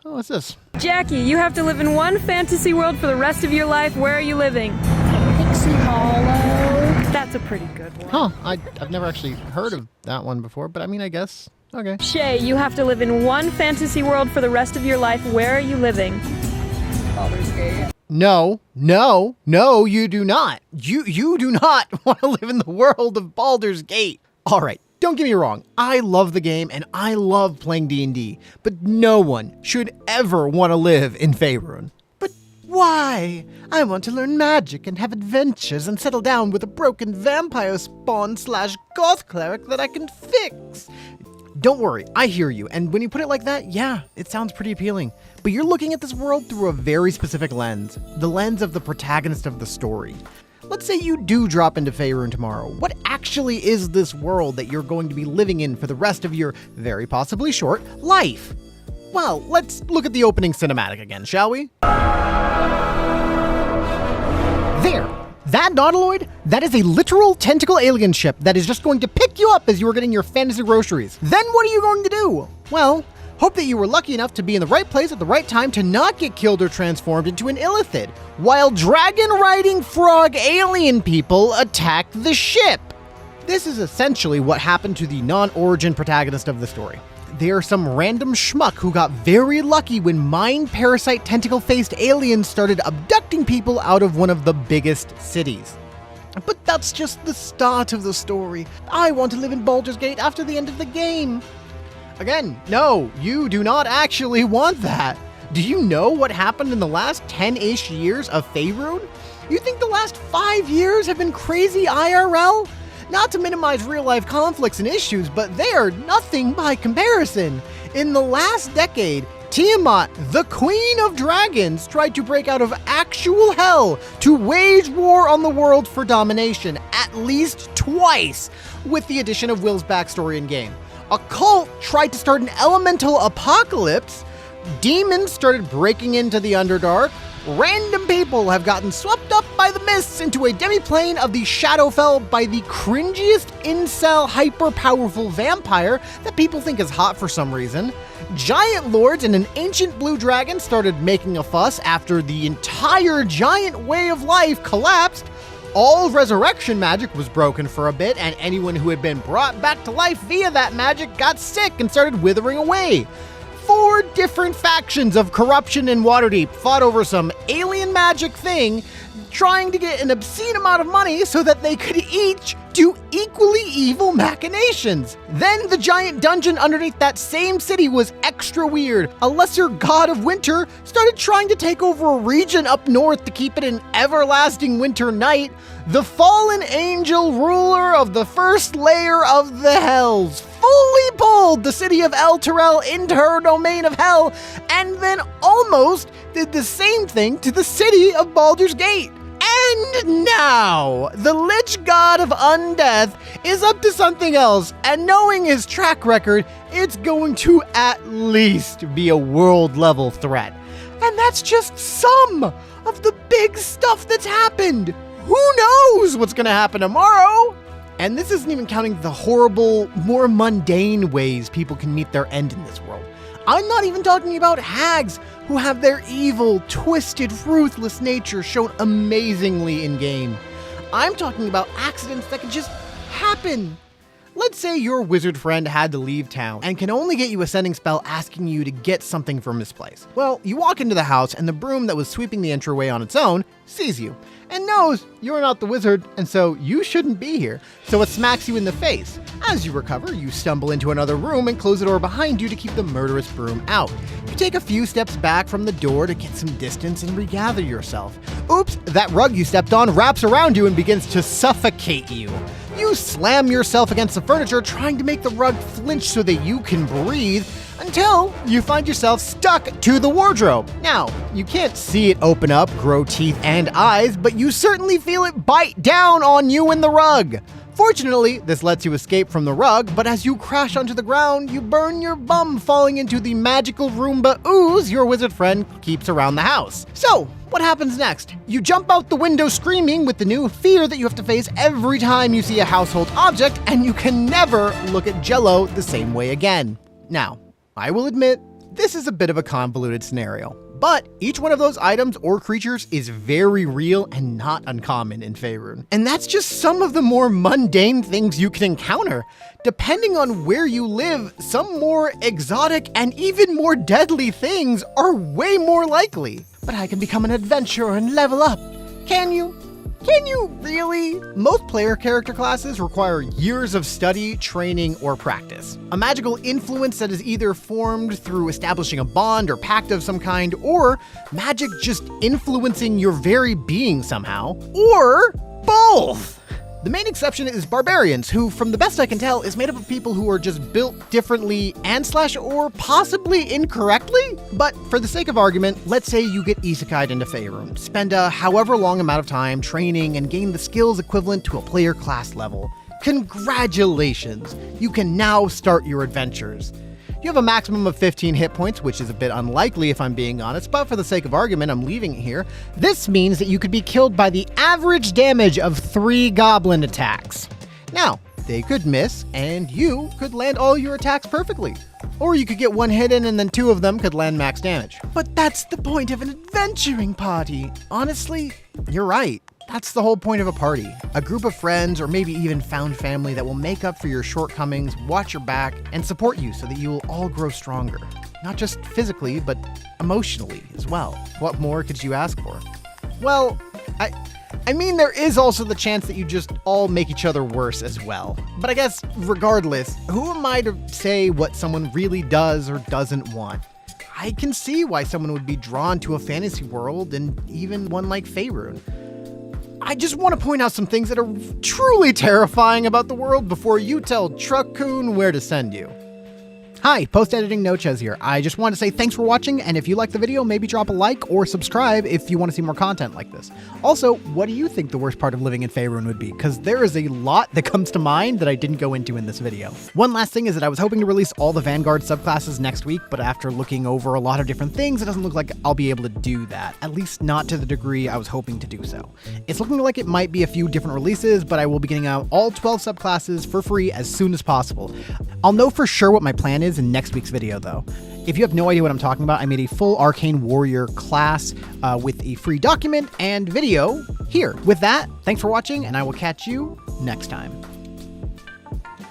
Oh, what's this? Jackie, you have to live in one fantasy world for the rest of your life. Where are you living? Pixie Hollow. That's a pretty good one. Huh, I've never actually heard of that one before, but I mean, I guess. Okay. Shay, you have to live in one fantasy world for the rest of your life. Where are you living? Baldur's Gate. No, you do not. You do not want to live in the world of Baldur's Gate. All right, don't get me wrong. I love the game and I love playing D&D, but no one should ever want to live in Feyrune. But why? I want to learn magic and have adventures and settle down with a broken vampire spawn / goth cleric that I can fix. Don't worry, I hear you, and when you put it like that, yeah, it sounds pretty appealing. But you're looking at this world through a very specific lens, the lens of the protagonist of the story. Let's say you do drop into Feyrune tomorrow. What actually is this world that you're going to be living in for the rest of your, very possibly short, life? Well, let's look at the opening cinematic again, shall we? There! That Nautiloid, that is a literal tentacle alien ship that is just going to pick you up as you are getting your fantasy groceries. Then what are you going to do? Well, hope that you were lucky enough to be in the right place at the right time to not get killed or transformed into an illithid, while dragon-riding frog alien people attack the ship. This is essentially what happened to the non-origin protagonist of the story. They are some random schmuck who got very lucky when mind parasite tentacle-faced aliens started abducting people out of one of the biggest cities. But that's just the start of the story. I want to live in Baldur's Gate after the end of the game. Again, no, you do not actually want that. Do you know what happened in the last 10-ish years of Feyrune? You think the last 5 years have been crazy IRL? Not to minimize real-life conflicts and issues, but they are nothing by comparison. In the last decade, Tiamat, the Queen of Dragons, tried to break out of actual hell to wage war on the world for domination, at least twice, with the addition of Will's backstory in-game. A cult tried to start an elemental apocalypse, demons started breaking into the Underdark, random people have gotten swept up by the mists into a demiplane of the Shadowfell by the cringiest incel hyper-powerful vampire that people think is hot for some reason. Giant lords and an ancient blue dragon started making a fuss after the entire giant way of life collapsed. All resurrection magic was broken for a bit, and anyone who had been brought back to life via that magic got sick and started withering away. 4 different factions of corruption in Waterdeep fought over some alien magic thing, trying to get an obscene amount of money so that they could each do equally evil machinations. Then the giant dungeon underneath that same city was extra weird. A lesser god of winter started trying to take over a region up north to keep it an everlasting winter night. The fallen angel ruler of the first layer of the hells fully pulled the city of El Terrell into her domain of hell, and then almost did the same thing to the city of Baldur's Gate. And now, the Lich God of Undeath is up to something else, and knowing his track record, it's going to at least be a world-level threat. And that's just some of the big stuff that's happened. Who knows what's gonna happen tomorrow? And this isn't even counting the horrible, more mundane ways people can meet their end in this world. I'm not even talking about hags who have their evil, twisted, ruthless nature shown amazingly in-game. I'm talking about accidents that can just happen. Let's say your wizard friend had to leave town and can only get you a sending spell asking you to get something from his place. Well, you walk into the house and the broom that was sweeping the entryway on its own sees you and knows you're not the wizard, and so you shouldn't be here. So it smacks you in the face. As you recover, you stumble into another room and close the door behind you to keep the murderous broom out. You take a few steps back from the door to get some distance and regather yourself. Oops, that rug you stepped on wraps around you and begins to suffocate you. You slam yourself against the furniture, trying to make the rug flinch so that you can breathe, until you find yourself stuck to the wardrobe. Now, you can't see it open up, grow teeth and eyes, but you certainly feel it bite down on you in the rug. Fortunately, this lets you escape from the rug, but as you crash onto the ground, you burn your bum falling into the magical Roomba ooze your wizard friend keeps around the house. So, what happens next? You jump out the window screaming with the new fear that you have to face every time you see a household object, and you can never look at Jell-O the same way again. Now, I will admit, This is a bit of a convoluted scenario, but each one of those items or creatures is very real and not uncommon in Feyrune. And that's just some of the more mundane things you can encounter. Depending on where you live, some more exotic and even more deadly things are way more likely. But I can become an adventurer and level up. Can you? Can you really? Most player character classes require years of study, training, or practice. A magical influence that is either formed through establishing a bond or pact of some kind, or magic just influencing your very being somehow, or both. The main exception is barbarians, who, from the best I can tell, is made up of people who are just built differently and/or possibly incorrectly. But for the sake of argument, let's say you get isekai'd into Feyrune, spend a however long amount of time training and gain the skills equivalent to a player class level. Congratulations! You can now start your adventures. You have a maximum of 15 hit points, which is a bit unlikely if I'm being honest, but for the sake of argument, I'm leaving it here. This means that you could be killed by the average damage of 3 goblin attacks. Now, they could miss, and you could land all your attacks perfectly. Or you could get 1 hit in and then 2 of them could land max damage. But that's the point of an adventuring party. Honestly, you're right. That's the whole point of a party. A group of friends, or maybe even found family that will make up for your shortcomings, watch your back, and support you so that you will all grow stronger. Not just physically, but emotionally as well. What more could you ask for? Well, I mean, there is also the chance that you just all make each other worse as well. But I guess, regardless, who am I to say what someone really does or doesn't want? I can see why someone would be drawn to a fantasy world, and even one like Feyrune. I just want to point out some things that are truly terrifying about the world before you tell Truck-kun where to send you. Hi, post-editing Nochez here. I just want to say thanks for watching, and if you liked the video, maybe drop a like or subscribe if you want to see more content like this. Also, what do you think the worst part of living in Feyrune would be? Because there is a lot that comes to mind that I didn't go into in this video. One last thing is that I was hoping to release all the Vanguard subclasses next week, but after looking over a lot of different things, it doesn't look like I'll be able to do that, at least not to the degree I was hoping to do so. It's looking like it might be a few different releases, but I will be getting out all 12 subclasses for free as soon as possible. I'll know for sure what my plan is in next week's video though. If you have no idea what I'm talking about, I made a full Arcane Warrior class with a free document and video here. With that, thanks for watching, and I will catch you next time.